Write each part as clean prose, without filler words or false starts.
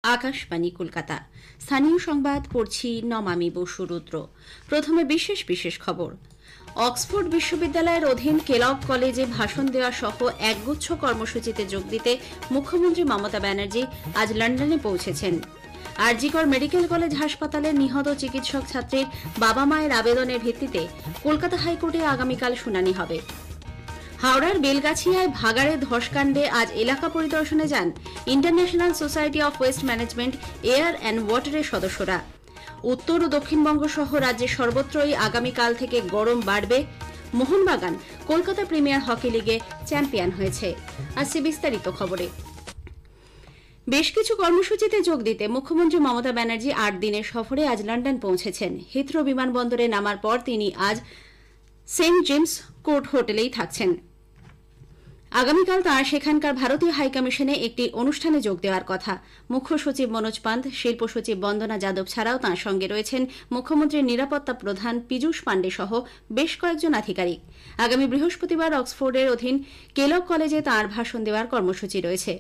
আকাশবাণী কলকাতা। স্থানীয় সংবাদ পড়ছি নমামি বসু রুদ্র। প্রথমে বিশেষ বিশেষ খবর। অক্সফোর্ড বিশ্ববিদ্যালয়ের অধীন কেলগ কলেজে ভাষণ দেওয়া সহ একগুচ্ছ কর্মসূচিতে যোগ দিতে মুখ্যমন্ত্রী মমতা ব্যানার্জি আজ লন্ডনে পৌঁছেছেন। আরজিকর মেডিকেল কলেজ হাসপাতালে নিহত চিকিৎসক ছাত্রীর বাবা মায়ের আবেদনের ভিত্তিতে কলকাতা হাইকোর্টে আগামীকাল শুনানি হবে। হাওড়ার বেলগাছিয়ায় ভাগাড়ে ধসকাণ্ডে আজ এলাকা পরিদর্শনে যান international society of waste management air and ওয়াটারের সদস্যরা। উত্তর ও দক্ষিণবঙ্গ সহ রাজ্যের সর্বত্রই আগামীকাল থেকে গরম বাড়বে। মোহনবাগান কলকাতা প্রিমিয়ার হকি লিগে চ্যাম্পিয়ন হয়েছে। আসছে বিস্তারিত খবরে। বেশ কিছু কর্মসূচিতে যোগ দিতে মুখ্যমন্ত্রী মমতা ব্যানার্জি ৮ দিনের সফরে আজ লন্ডন পৌঁছেছেন। হিথ্রো বিমানবন্দরে নামার পর তিনি আজ সেন্ট জেমস কোর্ট হোটেলেই থাকছেন। আগামীকাল তাঁর সেখানকার ভারতীয় হাইকমিশনে একটি অনুষ্ঠানে যোগ দেওয়ার কথা। মুখ্য সচিব মনোজ পান্ত, শিল্প সচিব বন্দনা যাদব ছাড়াও তাঁর সঙ্গে রয়েছেন মুখ্যমন্ত্রীর নিরাপত্তা প্রধান পীযূষ পাণ্ডে সহ বেশ কয়েকজন আধিকারিক। আগামী বৃহস্পতিবার অক্সফোর্ডের অধীন কেলগ কলেজে তাঁর ভাষণ দেওয়ার কর্মসূচি রয়েছে।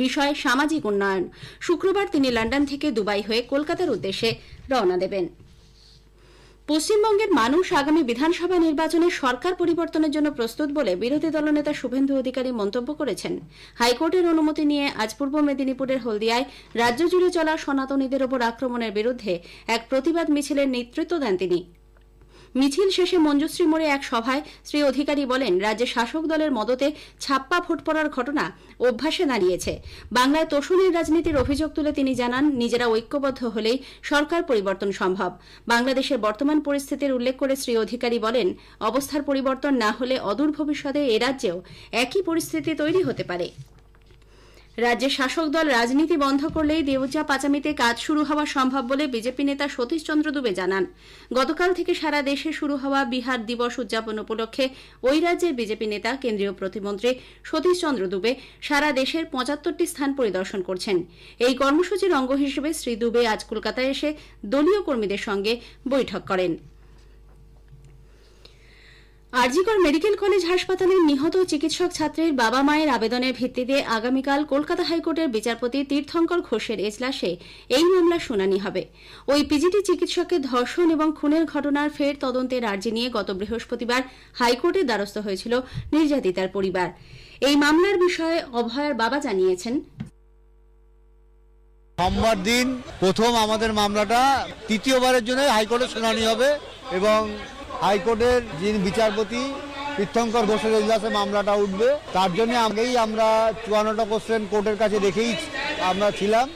বিষয় সামাজিক উন্নয়ন। শুক্রবার তিনি লন্ডন থেকে দুবাই হয়ে কলকাতার উদ্দেশ্যে রওনা দেবেন। পশ্চিমবঙ্গের মানুষ আগামী বিধানসভা নির্বাচনে সরকার পরিবর্তনের জন্য প্রস্তুত বলে বিরোধী দলনেতা শুভেন্দু অধিকারী মন্তব্য করেছেন। হাইকোর্টের অনুমতি নিয়ে আজ পূর্ব মেদিনীপুরের হলদিয়ায় রাজ্য জুড়ে চলা সনাতনীদের ওপর আক্রমণের বিরুদ্ধে এক প্রতিবাদ মিছিলের নেতৃত্ব দেন তিনি। মিছিল শেষে মঞ্জুশ্রী মোড়ে এক সভায় শ্রী অধিকারী বলেন, রাজ্যে শাসক দলের মদতে ছাপ্পা ভোট পড়ার ঘটনা অভ্যাসে দাঁড়িয়েছে। বাংলায় তোষণের রাজনীতির অভিযোগ তুলে তিনি জানান, নিজেরা ঐক্যবদ্ধ হলেই সরকার পরিবর্তন সম্ভব। বাংলাদেশের বর্তমান পরিস্থিতির উল্লেখ করে শ্রী অধিকারী বলেন, অবস্থার পরিবর্তন না হলে অদূর ভবিষ্যতে এ রাজ্যেও একই পরিস্থিতি তৈরি হতে পারে। রাজ্যের শাসক দল রাজনীতি বন্ধ করলেই দেউচা পাচামিতে কাজ শুরু হওয়া সম্ভব বলে বিজেপি নেতা সতীশ চন্দ্র দুবে জানান। গতকাল থেকে সারা দেশে শুরু হওয়া বিহার দিবস উদযাপন উপলক্ষে ওই রাজ্যের বিজেপি নেতা কেন্দ্রীয় প্রতিমন্ত্রী সতীশ চন্দ্র দুবে সারা দেশের ৭৫টি স্থান পরিদর্শন করছেন। এই কর্মসূচির অঙ্গ হিসেবে শ্রী দুবে আজ কলকাতায় এসে দলীয় কর্মীদের সঙ্গে বৈঠক করেন। আরজিকর মেডিকেল কলেজ হাসপাতালের নিহত চিকিৎসক ছাত্রীর বাবা মায়ের আবেদনের ভিত্তিতে আগামীকাল কলকাতা হাইকোর্টের বিচারপতি তীর্থঙ্কর ঘোষের এজলাসে এই মামলার শুনানি হবে। ওই পিজিটি চিকিৎসককে ধর্ষণ এবং খুনের ঘটনার ফের তদন্তের আর্জি নিয়ে গত বৃহস্পতিবার হাইকোর্টের দ্বারস্থ হয়েছিল নির্যাতিতার পরিবার। এই মামলার বিষয়ে অভয়ার বাবা জানিয়েছেন, সোমবার দিন প্রথম আমাদের মামলাটা তৃতীয়বারের জন্য হাইকোর্টে শুনানি হবে এবং হাইকোর্টের যিনি বিচারপতি তীর্থঙ্কর ঘোষের এজলাসে মামলাটা উঠবে। তার জন্য আমরা ৫৪টা কোশ্চেন কোর্টের কাছে রেখেই আমরা ছিলাম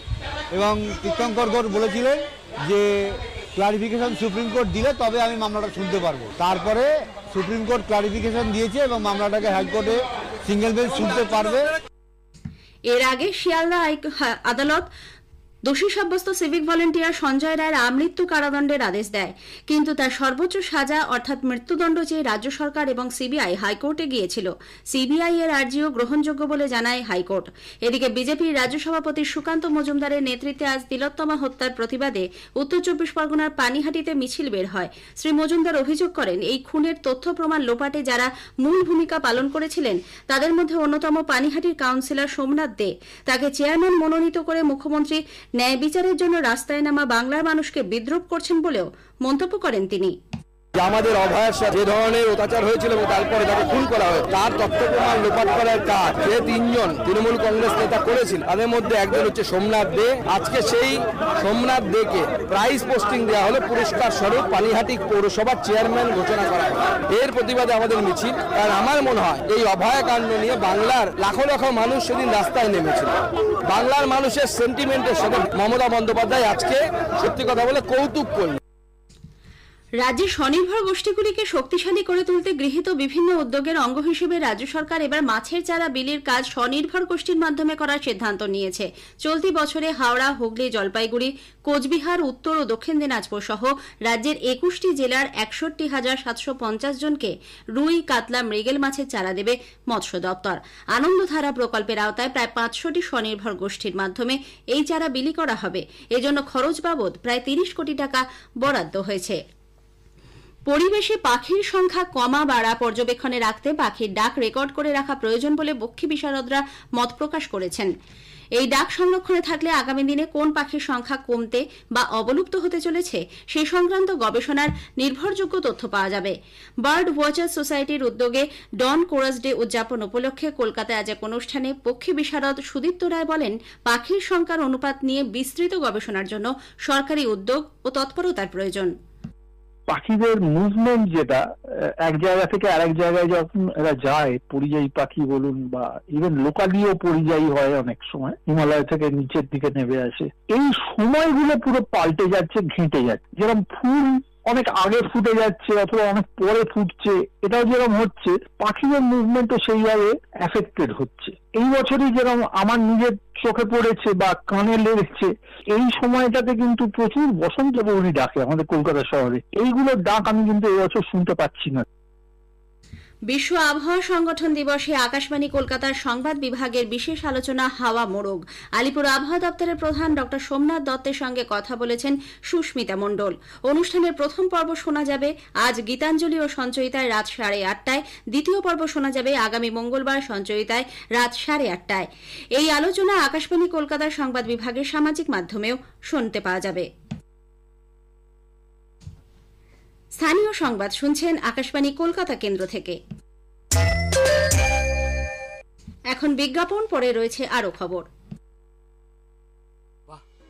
এবং তীর্থঙ্কর ঘোষ বলেছিলেন যে ক্লারিফিকেশন সুপ্রিম কোর্ট দিলে তবে আমি মামলাটা শুনতে পারবো। তারপরে সুপ্রিম কোর্ট ক্লারিফিকেশন দিয়েছে এবং মামলাটাকে হাইকোর্টে সিঙ্গেল বেঞ্চ শুনতে পারবে। এর আগে শিয়ালদা আদালত দোষী সাব্যস্ত সিভিক ভলেন্টিয়ার সঞ্জয় রায়ের আমৃত্যু কারাদণ্ডের আদেশ দেয়, কিন্তু তার সর্বোচ্চ সাজা অর্থাৎ মৃত্যুদণ্ড চেয়ে রাজ্য সরকার এবং সিবিআই হাইকোর্টে গিয়েছিল। সিবিআই এর আর্জিও গ্রহণযোগ্য বলে জানায় হাইকোর্ট। এদিকে বিজেপির রাজ্য সভাপতি সুকান্ত মজুমদারের নেতৃত্বে আজ তিলোত্তমা হত্যার প্রতিবাদে উত্তর চব্বিশ পরগনার পানিহাটিতে মিছিল বের হয়। শ্রী মজুমদার অভিযোগ করেন, এই খুনের তথ্য প্রমাণ লোপাটে যারা মূল ভূমিকা পালন করেছিলেন তাদের মধ্যে অন্যতম পানিহাটির কাউন্সিলর সোমনাথ দে। তাকে চেয়ারম্যান মনোনীত করে মুখ্যমন্ত্রী ন্যায় বিচারের জন্য রাস্তায় নামা বাংলার মানুষকে বিদ্রূপ করছেন বলেও মন্তব্য করেন তিনি। আমাদের অভয়ের সাথে যে ধরনের অত্যাচার হয়েছিল এবং তারপরে তাকে খুন করা হয় তার তথ্য প্রমাণ লোপাট করার কাজ যে ৩ জন তৃণমূল কংগ্রেস নেতা করেছিল তাদের মধ্যে একজন হচ্ছে সোমনাথ দে। আজকে সেই সোমনাথ দেকে প্রাইজ পোস্টিং দেওয়া হলো, পুরস্কার স্বরূপ পানিহাটি পৌরসভার চেয়ারম্যান ঘোষণা করা হয়। এর প্রতিবাদে আমাদের মিছিল। কারণ আমার মনে হয় এই অভয়াকাণ্ড নিয়ে বাংলার লাখো লাখো মানুষ সেদিন রাস্তায় নেমেছিল। বাংলার মানুষের সেন্টিমেন্টের সাথে মমতা বন্দ্যোপাধ্যায় আজকে সত্যি কথা বলে কৌতুক করলেন। রাজ্যে স্বনির্ভর গোষ্ঠীগুলিকে শক্তিশালী করে তুলতে গৃহীত বিভিন্ন উদ্যোগের অঙ্গ হিসেবে রাজ্য সরকার এবার মাছের চারা বিলির কাজ স্বনির্ভর গোষ্ঠীর মাধ্যমে করার সিদ্ধান্ত নিয়েছে। চলতি বছরে হাওড়া, হুগলি, জলপাইগুড়ি, কোচবিহার, উত্তর ও দক্ষিণ দিনাজপুর সহ রাজ্যের ২১টি জেলার ৬১,৭৫০ জনকে রুই, কাতলা, মৃগেল মাছের চারা দেবে মৎস্য দপ্তর। আনন্দধারা প্রকল্পের আওতায় প্রায় ৫০০টি স্বনির্ভর গোষ্ঠীর মাধ্যমে এই চারা বিলি করা হবে। এজন্য খরচ বাবদ প্রায় ৩০ কোটি টাকা বরাদ্দ হয়েছে। পরিবেশে পাখির সংখ্যা কমা বাড়া পর্যবেক্ষণে রাখতে পাখির ডাক রেকর্ড করে রাখা প্রয়োজন বলে পক্ষী বিশারদরা মত প্রকাশ করেছেন। এই ডাক সংরক্ষণে থাকলে আগামী দিনে কোন পাখির সংখ্যা কমতে বা অবলুপ্ত হতে চলেছে সেই সংক্রান্ত গবেষণার নির্ভরযোগ্য তথ্য পাওয়া যাবে। বার্ড ওয়াচার্স সোসাইটির উদ্যোগে ডন কোরাস ডে উদযাপন উপলক্ষে কলকাতায় আজ এক অনুষ্ঠানে পক্ষী বিশারদ সুদীপ্ত রায় বলেন, পাখির সংখ্যার অনুপাত নিয়ে বিস্তৃত গবেষণার জন্য সরকারি উদ্যোগ ও তৎপরতার প্রয়োজন। পাখিদের মুভমেন্ট যেটা এক জায়গা থেকে আরেক জায়গায় যখন এরা যায়, পরিযায়ী পাখি বলুন বা ইভেন লোকালিও পরিযায়ী হয়, অনেক সময় হিমালয় থেকে নিচের দিকে নেমে আসে, এই সময়গুলো পুরো পাল্টে যাচ্ছে, ঘেঁটে যাচ্ছে। যেরকম ফুল অনেক আগে ফুটে যাচ্ছে অথবা অনেক পরে ফুটছে, এটাও যেরকম হচ্ছে, পাখিদের মুভমেন্টও সেইভাবে এফেক্টেড হচ্ছে। এই বছরই যেরকম আমার নিজের চোখে পড়েছে বা কানে লেগেছে, এই সময়টাতে কিন্তু প্রচুর বসন্ত বৌনি ডাকে আমাদের কলকাতা শহরে। এইগুলোর ডাক আমি কিন্তু এবছর শুনতে পাচ্ছি না। বিশ্ব আবহাওয়া সংগঠন দিবসে আকাশবাণী কলকাতার সংবাদ বিভাগের বিশেষ আলোচনা হাওয়া মোড়ক। আলিপুর আবহাওয়া দপ্তরের প্রধান ডক্টর সোমনাথ দত্তের সঙ্গে কথা বলেছেন সুস্মিতা মণ্ডল। অনুষ্ঠানের প্রথম পর্ব শোনা যাবে আজ গীতাঞ্জলি ও সঞ্চয়িতায় রাত 8:30টায়, দ্বিতীয় পর্ব শোনা যাবে আগামী মঙ্গলবার সঞ্চয়িতায় রাত 8:30টায়। এই আলোচনা আকাশবাণী কলকাতার সংবাদ বিভাগের সামাজিক মাধ্যমেও শুনতে পাওয়া যাবে। স্থানীয় সংবাদ শুনছেন আকাশবাণী কলকাতা কেন্দ্র থেকে। এখন বিজ্ঞাপন, পরে রয়েছে আরো খবর।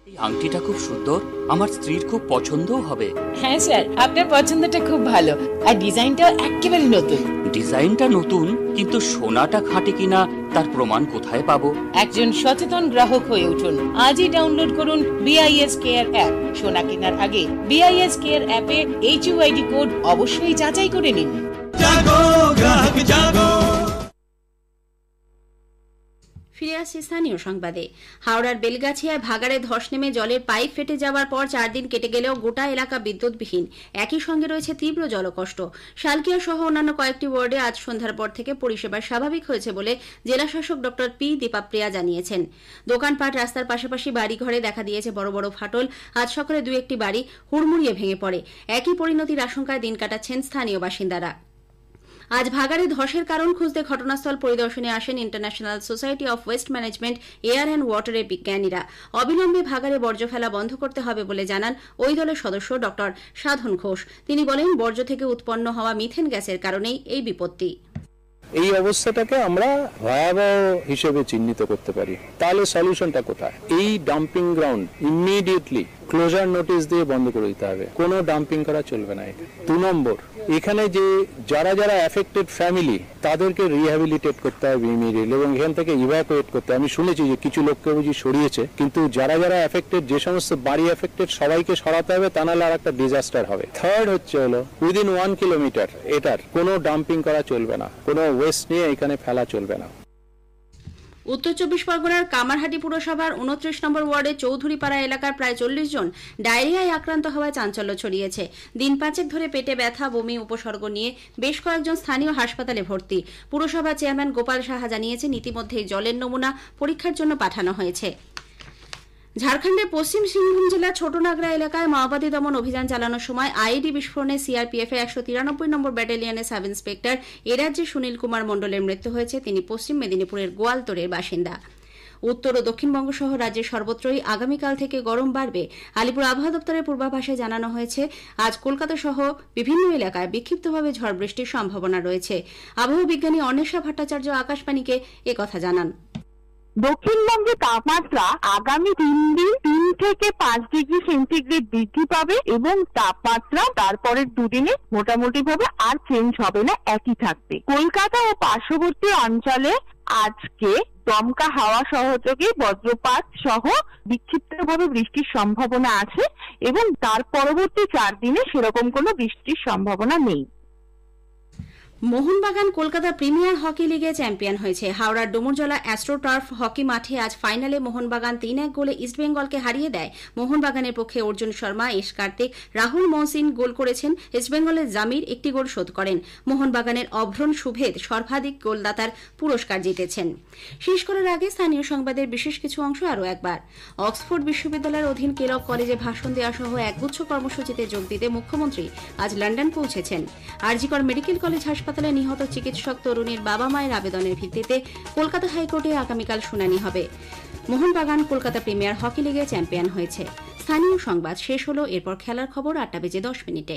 এই আংটিটা খুব সুন্দর, আমার স্ত্রীর খুব পছন্দও হবে। হ্যাঁ স্যার, আপনার পছন্দটা খুব ভালো, আর ডিজাইনটাও একেবারে নতুন। ডিজাইনটা নতুন, কিন্তু সোনাটা খাঁটি কিনা তার প্রমাণ কোথায় পাবো? একজন সচেতন গ্রাহক হয়ে উঠুন। আজই ডাউনলোড করুন BIS কেয়ার অ্যাপ। সোনা কেনার আগে BIS কেয়ার অ্যাপে HUID কোড অবশ্যই যাচাই করে নিন। জাগো গ্রাহক জাগো। ফিরে আসছে স্থানীয় সংবাদে। হাওড়ার বেলগাছিয়ায় ভাগাড়ে ধস নেমে জলের পাইপ ফেটে যাওয়ার পর 4 দিন কেটে গেলেও গোটা এলাকা বিদ্যুৎবিহীন। একই সঙ্গে রয়েছে তীব্র জলকষ্ট। শালকিয়া সহ অন্যান্য কয়েকটি ওয়ার্ডে আজ সন্ধ্যার পর থেকে পরিষেবা স্বাভাবিক হয়েছে বলে জেলাশাসক ডক্টর পি দীপাপ্রিয়া জানিয়েছেন। দোকানপাট, রাস্তার পাশাপাশি বাড়িঘরে দেখা দিয়েছে বড় বড় ফাটল। আজ সকালে 2-1টি বাড়ি হুড়মুড়িয়ে ভেঙে পড়ে। একই পরিণতির আশঙ্কায় দিন কাটাচ্ছেন স্থানীয় বাসিন্দারা। আজ ভাগাড়ে ধসের কারণ খুঁজতে ঘটনাস্থল পরিদর্শনে আসেন international society of waste management air and ওয়াটারের বিজ্ঞানীরা। অবিলম্বে ভাগাড়ে বর্জ্য ফেলা বন্ধ করতে হবে বলে জানান ওই দলের সদস্য ডক্টর সাধন ঘোষ। তিনি বলেন, বর্জ্য থেকে উৎপন্ন হওয়া মিথেন গ্যাসের কারণেই এই বিপত্তি। এই অবস্থাটাকে আমরা ভয়াবহ হিসেবে চিহ্নিত করতে পারি। তাহলে সলিউশনটা কোথায়? এই dumping ground immediately closure notice দিয়ে বন্ধ করে দিতে হবে। কোনো ডাম্পিং করা চলবে না। 2 নম্বর, এখানে যে যারা যারা অ্যাফেক্টেড ফ্যামিলি, তাদেরকে রিহ্যাবিলিটেট করতে হবে ইমিডিয়েটলি এবং এখান থেকে ইভ্যাকুয়েট করতে হবে। আমি শুনেছি যে কিছু লোককে বুঝি সরিয়েছে, কিন্তু যারা যারা অ্যাফেক্টেড, যে সমস্ত বাড়ি অ্যাফেক্টেড, সবাইকে সরাতে হবে, তা নাহলে আর একটা ডিজাস্টার হবে। থার্ড হলো উইদিন 1 কিলোমিটার এটার কোনো ডাম্পিং করা চলবে না, কোনো ওয়েস্ট নিয়ে এখানে ফেলা চলবে না। উত্তর 24 পরগনার কামারহাটি পুরসভার 29 নম্বর ওয়ার্ডে চৌধুরীপাড়া এলাকার প্রায় 40 জন ডায়রিয়ায় আক্রান্ত হওয়ায় চাঞ্চল্য ছড়িয়েছে। দিন 5 ধরে পেটে ব্যথা, বমি উপসর্গ নিয়ে বেশ কয়েকজন স্থানীয় হাসপাতালে ভর্তি। পুরসভা চেয়ারম্যান গোপাল সাহা জানিয়েছেন, ইতিমধ্যেই জলের নমুনা পরীক্ষার জন্য পাঠানো হয়েছে। ঝাড়খণ্ডের পশ্চিম সিংভূম জেলার ছোটনাগরা এলাকায় মাওবাদী দমন অভিযান চালানোর সময় আইডি বিস্ফোরণে সিআরপিএফ এর 193 নম্বর ব্যাটালিয়নের সাব ইন্সপেক্টর এরাজ্যে সুনীল কুমার মণ্ডলের মৃত্যু হয়েছে। তিনি পশ্চিম মেদিনীপুরের গোয়ালতোড়ের বাসিন্দা। উত্তর ও দক্ষিণবঙ্গ সহ রাজ্যের সর্বত্রই আগামীকাল থেকে গরম বাড়বে। আলিপুর আবহাওয়া দপ্তরের পূর্বাভাসে জানানো হয়েছে, আজ কলকাতা সহ বিভিন্ন এলাকায় বিক্ষিপ্তভাবে ঝড় বৃষ্টির সম্ভাবনা রয়েছে। আবহাওয়া বিজ্ঞানী অন্বেষা ভট্টাচার্য আকাশবাণীকে একথা জানান। দক্ষিণবঙ্গে তাপমাত্রা আগামী 3 দিন 3 থেকে 5 ডিগ্রি সেন্টিগ্রেড বৃদ্ধি পাবে এবং তাপমাত্রা তারপরের 2 দিনে মোটামুটি ভাবে আর চেঞ্জ হবে না, একই থাকবে। কলকাতা ও পার্শ্ববর্তী অঞ্চলে আজকে দমকা হাওয়া সহযোগে বজ্রপাত সহ বিক্ষিপ্তভাবে বৃষ্টির সম্ভাবনা আছে এবং তার পরবর্তী 4 দিনে সেরকম কোনো বৃষ্টির সম্ভাবনা নেই। মোহনবাগান কলকাতা প্রিমিয়ার হকি লিগে চ্যাম্পিয়ন হয়েছে। হাওড়ার ডুমুরজলা অ্যাস্ট্রোটার্ফ হকি মাঠে আজ ফাইনালে মোহনবাগান 3-1 গোলে ইস্টবেঙ্গলকে হারিয়ে দেয়। মোহনবাগানের পক্ষে অর্জুন শর্মা, এস কার্তিক, রাহুল মহসিন গোল করেছেন। ইস্টবেঙ্গলের জামির 1টি গোল শোধ করেন। মোহনবাগানের অভ্রণ সুভেদ সর্বাধিক গোলদাতার পুরস্কার জিতেছেন। শেষ করার আগে স্থানীয় সংবাদের বিশেষ কিছু অংশ আরও একবার। অক্সফোর্ড বিশ্ববিদ্যালয়ের অধীন কেলগ কলেজে ভাষণ দেওয়া সহ একগুচ্ছ কর্মসূচিতে যোগ দিতে মুখ্যমন্ত্রী আজ লন্ডন পৌঁছেছেন। আরজিকর মেডিকেল কলেজ হাসপাতাল হাসপাতালে নিহত চিকিৎসক তরুণীর বাবা মায়ের আবেদনের ভিত্তিতে কলকাতা হাইকোর্টে আগামীকাল শুনানি হবে। মোহনবাগান কলকাতা প্রিমিয়ার হকি লিগে চ্যাম্পিয়ন হয়েছে। স্থানীয় সংবাদ শেষ হলো, এরপর খেলার খবর 8টা বেজে 10 মিনিটে।